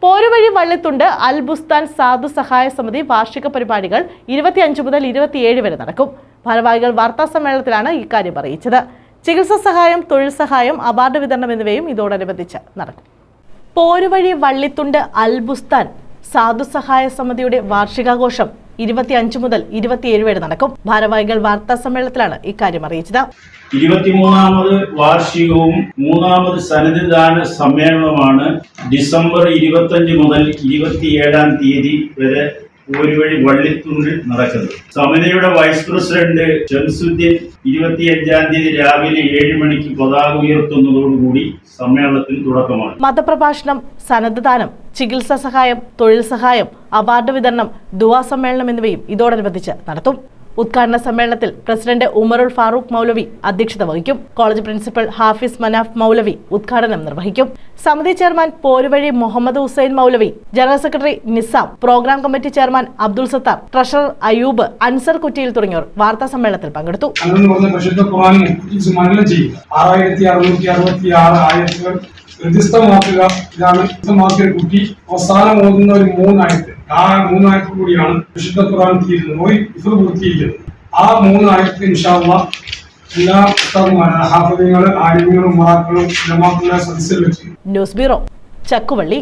പോരുവഴി വള്ളിത്തുണ്ട് അൽ ബുസ്താൻ സാധു സഹായ സമിതി വാർഷിക പരിപാടികൾ 25 മുതൽ 27 വരെ നടക്കും. ഭാരവാഹികൾ വാർത്താ സമ്മേളനത്തിലാണ് ഇക്കാര്യം അറിയിച്ചത്. ചികിത്സാ സഹായം, തൊഴിൽ സഹായം, അവാർഡ് വിതരണം എന്നിവയും ഇതോടനുബന്ധിച്ച് നടക്കും. പോരുവഴി വള്ളിത്തുണ്ട് അൽ ബുസ്താൻ സാധു സഹായ സമിതിയുടെ വാർഷികാഘോഷം 25 മുതൽ 27 വരെ നടക്കും. ഭാരവാഹികൾ വാർത്താ സമ്മേളനത്തിലാണ് ഇക്കാര്യം അറിയിച്ചത്. 23ാമത് വാർഷികവും 3ാമത് സന്നദ്ധദാന സമ്മേളനവുമാണ് ഡിസംബർ 25 മുതൽ 27 തീയതി വരെ പോരുവഴി വള്ളിത്തുണ്ടിൽ നടക്കുന്നത്. സമിതിയുടെ വൈസ് പ്രസിഡന്റ് ഷംസുദ്ദീൻ 25 തീയതി രാവിലെ 7 മണിക്ക് പതാക ഉയർത്തുന്നതോടുകൂടി സമ്മേളനത്തിന് തുടക്കമാണ്. മതപ്രഭാഷണം, സന്നദ്ധദാനം, ചികിത്സാ സഹായം, തൊഴിൽ സഹായം, അവാർഡ് വിതരണം, ദുആ സമ്മേളനം എന്നിവയും ഇതോടനുബന്ധിച്ച് നടത്തും. ഉദ്ഘാടന സമ്മേളനത്തിൽ പ്രസിഡന്റ് ഉമറുൽ ഫാറൂഖ് മൗലവി അധ്യക്ഷത വഹിക്കും. കോളേജ് പ്രിൻസിപ്പൽ ഹാഫിസ് മനാഫ് മൗലവി ഉദ്ഘാടനം നിർവഹിക്കും. സമിതി chairman Poruvazhi Muhammad Hussain Maulavi, general secretary Nizam, programme committee chairman Abdul Sathar, treasurer Ayub, Ansar Kuttiyil തുടങ്ങിയവർ വാർത്താ സമ്മേളനത്തിൽ പങ്കെടുത്തു. വ്യത്യസ്തമാക്കുക, ഇതാണ് വ്യക്തമാക്കിയ കുട്ടി അവസാനം ഓതുന്ന ഒരു 3 ആയത്ത്. ആ 3 ആയത്ത് കൂടിയാണ് വിശുദ്ധ ഖുർആൻ തീരുന്നത്, ഇഫ്ർ പൂർത്തിയിരിക്കുന്നത്. ആ 3 ആയത്ത് ഇൻഷാ അല്ലാഹ് എല്ലാ ഹാഫിളുകളും, ആലിമുകളും, ഉമറാക്കളും, ഉലമാക്കളുടെ സദസ്സിൽ വെച്ച്. News bureau, Chakkuvalli.